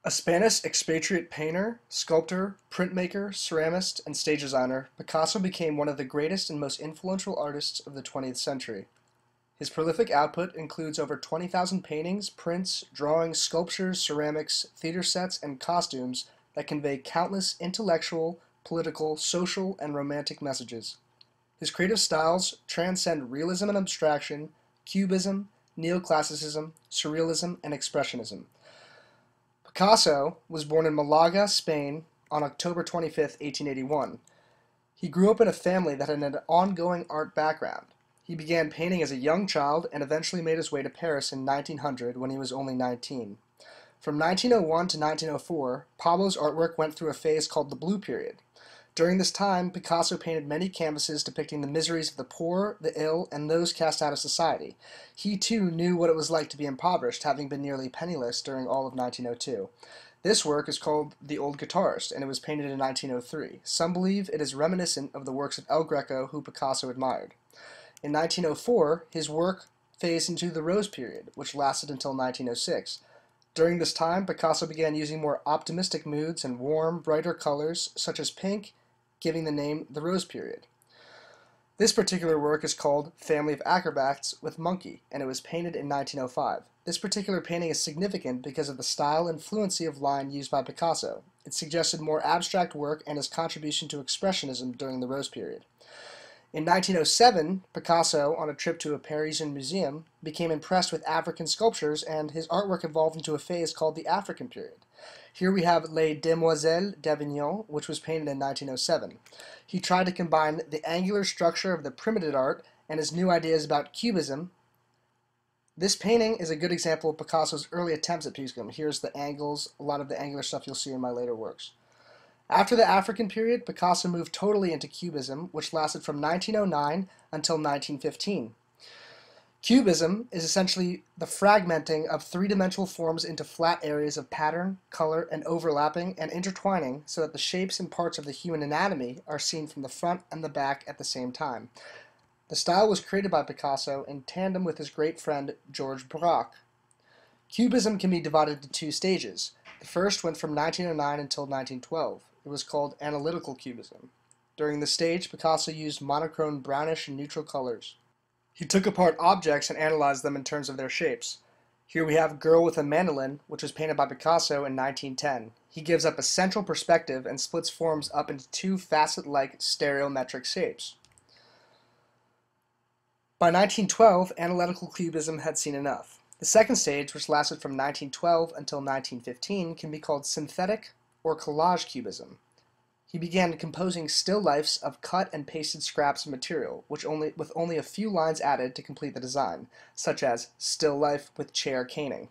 A Spanish expatriate painter, sculptor, printmaker, ceramist, and stage designer, Picasso became one of the greatest and most influential artists of the 20th century. His prolific output includes over 20,000 paintings, prints, drawings, sculptures, ceramics, theater sets, and costumes that convey countless intellectual, political, social, and romantic messages. His creative styles transcend realism and abstraction, cubism, neoclassicism, surrealism, and expressionism. Picasso was born in Malaga, Spain on October 25, 1881. He grew up in a family that had an ongoing art background. He began painting as a young child and eventually made his way to Paris in 1900 when he was only 19. From 1901 to 1904, Pablo's artwork went through a phase called the Blue Period. During this time, Picasso painted many canvases depicting the miseries of the poor, the ill, and those cast out of society. He too knew what it was like to be impoverished, having been nearly penniless during all of 1902. This work is called The Old Guitarist, and it was painted in 1903. Some believe it is reminiscent of the works of El Greco, who Picasso admired. In 1904, his work phased into the Rose Period, which lasted until 1906. During this time, Picasso began using more optimistic moods and warm, brighter colors, such as pink, giving the name the Rose Period. This particular work is called Family of Acrobats with Monkey, and it was painted in 1905. This particular painting is significant because of the style and fluency of line used by Picasso. It suggested more abstract work and his contribution to Expressionism during the Rose Period. In 1907, Picasso, on a trip to a Parisian museum, became impressed with African sculptures, and his artwork evolved into a phase called the African period. Here we have Les Demoiselles d'Avignon, which was painted in 1907. He tried to combine the angular structure of the primitive art and his new ideas about cubism. This painting is a good example of Picasso's early attempts at cubism. Here's the angles, a lot of the angular stuff you'll see in my later works. After the African period, Picasso moved totally into Cubism, which lasted from 1909 until 1915. Cubism is essentially the fragmenting of three-dimensional forms into flat areas of pattern, color, and overlapping and intertwining so that the shapes and parts of the human anatomy are seen from the front and the back at the same time. The style was created by Picasso in tandem with his great friend Georges Braque. Cubism can be divided into two stages. The first went from 1909 until 1912. It was called Analytical Cubism. During this stage, Picasso used monochrome brownish and neutral colors. He took apart objects and analyzed them in terms of their shapes. Here we have Girl with a Mandolin, which was painted by Picasso in 1910. He gives up a central perspective and splits forms up into two facet-like stereometric shapes. By 1912, Analytical Cubism had seen enough. The second stage, which lasted from 1912 until 1915, can be called Synthetic or Collage Cubism. He began composing still lifes of cut and pasted scraps of material, with only a few lines added to complete the design, such as Still Life with Chair Caning,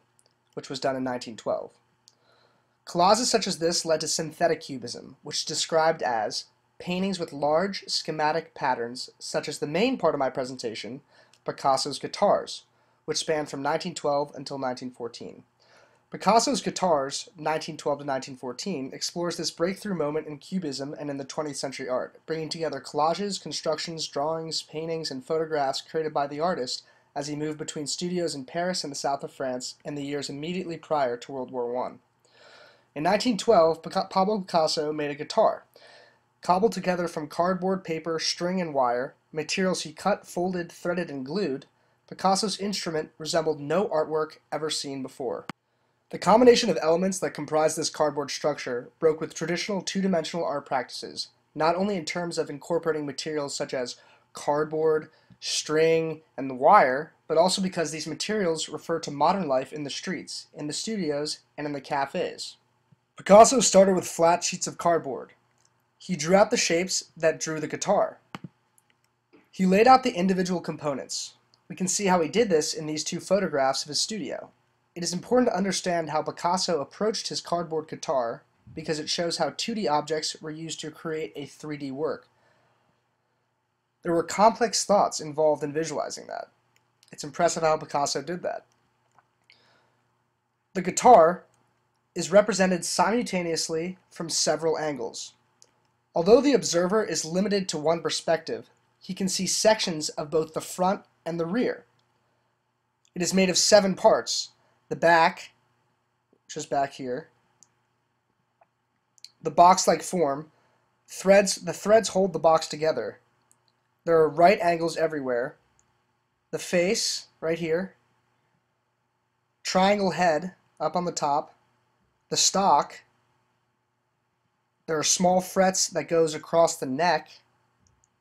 which was done in 1912. Collages such as this led to Synthetic Cubism, which is described as paintings with large schematic patterns, such as the main part of my presentation, Picasso's guitars, which spanned from 1912 until 1914. Picasso's Guitars, 1912 to 1914, explores this breakthrough moment in Cubism and in the 20th century art, bringing together collages, constructions, drawings, paintings, and photographs created by the artist as he moved between studios in Paris and the south of France in the years immediately prior to World War I. In 1912, Pablo Picasso made a guitar, cobbled together from cardboard, paper, string, and wire, materials he cut, folded, threaded, and glued. Picasso's instrument resembled no artwork ever seen before. The combination of elements that comprise this cardboard structure broke with traditional two-dimensional art practices, not only in terms of incorporating materials such as cardboard, string, and the wire, but also because these materials refer to modern life in the streets, in the studios, and in the cafes. Picasso started with flat sheets of cardboard. He drew out the shapes that drew the guitar. He laid out the individual components. We can see how he did this in these two photographs of his studio. It is important to understand how Picasso approached his cardboard guitar because it shows how 2D objects were used to create a 3D work. There were complex thoughts involved in visualizing that. It's impressive how Picasso did that. The guitar is represented simultaneously from several angles. Although the observer is limited to one perspective, he can see sections of both the front and the rear. It is made of 7 parts. The back, which is back here, the box-like form, the threads hold the box together. There are right angles everywhere. The face, right here. Triangle head, up on the top. The stalk. There are small frets that goes across the neck.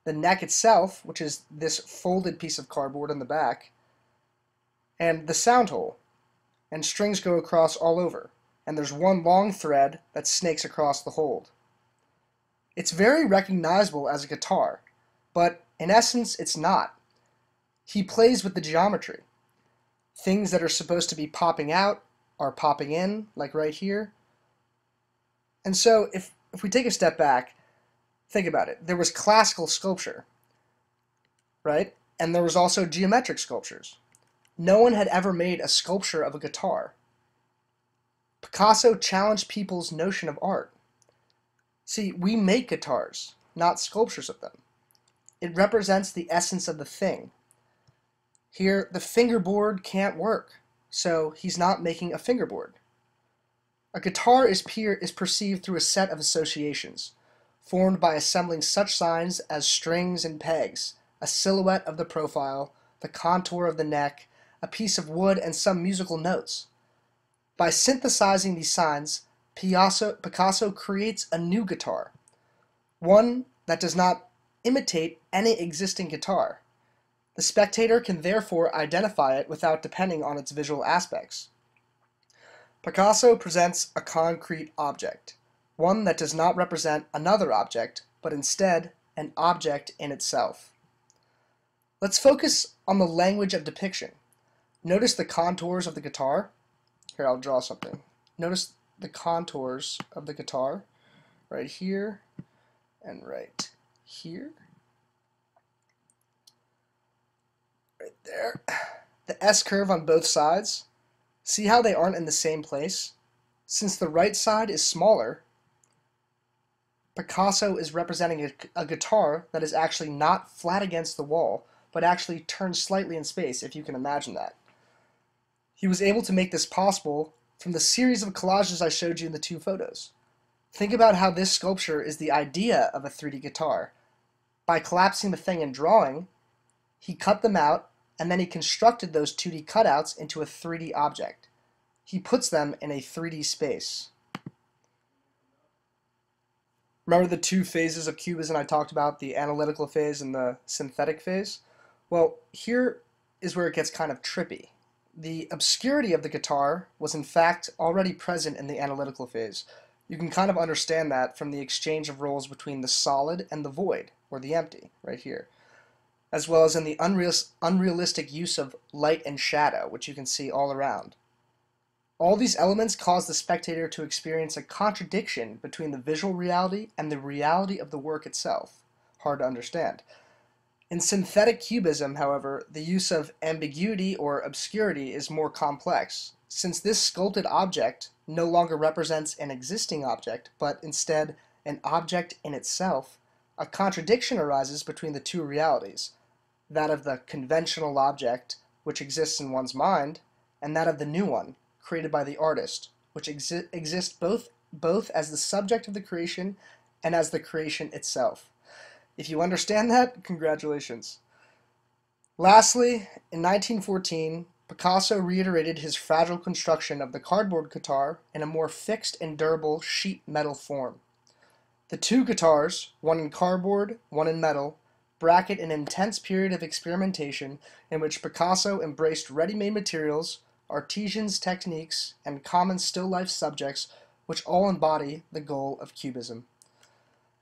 The neck itself, which is this folded piece of cardboard in the back. And the sound hole. And strings go across all over. And there's one long thread that snakes across the hold. It's very recognizable as a guitar, but in essence it's not. He plays with the geometry. Things that are supposed to be popping out are popping in, like right here. And so if we take a step back, think about it. There was classical sculpture, right? And there was also geometric sculptures. No one had ever made a sculpture of a guitar. Picasso challenged people's notion of art. See, we make guitars, not sculptures of them. It represents the essence of the thing. Here, the fingerboard can't work, so he's not making a fingerboard. A guitar is perceived through a set of associations, formed by assembling such signs as strings and pegs, a silhouette of the profile, the contour of the neck, a piece of wood, and some musical notes. By synthesizing these signs, Picasso creates a new guitar, one that does not imitate any existing guitar. The spectator can therefore identify it without depending on its visual aspects. Picasso presents a concrete object, one that does not represent another object, but instead an object in itself. Let's focus on the language of depiction. Notice the contours of the guitar. Here, I'll draw something. Notice the contours of the guitar right here and right here. Right there. The S curve on both sides. See how they aren't in the same place? Since the right side is smaller, Picasso is representing a guitar that is actually not flat against the wall, but actually turns slightly in space, if you can imagine that. He was able to make this possible from the series of collages I showed you in the two photos. Think about how this sculpture is the idea of a 3D guitar. By collapsing the thing and drawing, he cut them out, and then he constructed those 2D cutouts into a 3D object. He puts them in a 3D space. Remember the two phases of cubism I talked about, the analytical phase and the synthetic phase? Well, here is where it gets kind of trippy. The obscurity of the guitar was in fact already present in the analytical phase. You can kind of understand that from the exchange of roles between the solid and the void, or the empty, right here, as well as in the unrealistic use of light and shadow, which you can see all around. All these elements cause the spectator to experience a contradiction between the visual reality and the reality of the work itself. Hard to understand. In synthetic cubism, however, the use of ambiguity or obscurity is more complex, since this sculpted object no longer represents an existing object, but instead an object in itself. A contradiction arises between the two realities, that of the conventional object, which exists in one's mind, and that of the new one, created by the artist, which exists both as the subject of the creation and as the creation itself. If you understand that, congratulations. Lastly, in 1914, Picasso reiterated his fragile construction of the cardboard guitar in a more fixed and durable sheet metal form. The two guitars, one in cardboard, one in metal, bracket an intense period of experimentation in which Picasso embraced ready-made materials, artisans' techniques, and common still-life subjects which all embody the goal of Cubism.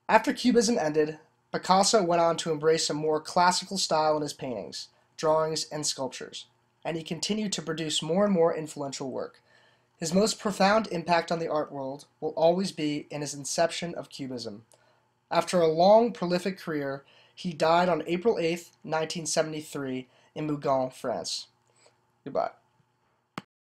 After Cubism ended, Picasso went on to embrace a more classical style in his paintings, drawings, and sculptures, and he continued to produce more and more influential work. His most profound impact on the art world will always be in his inception of Cubism. After a long, prolific career, he died on April 8, 1973, in Meudon, France. Goodbye.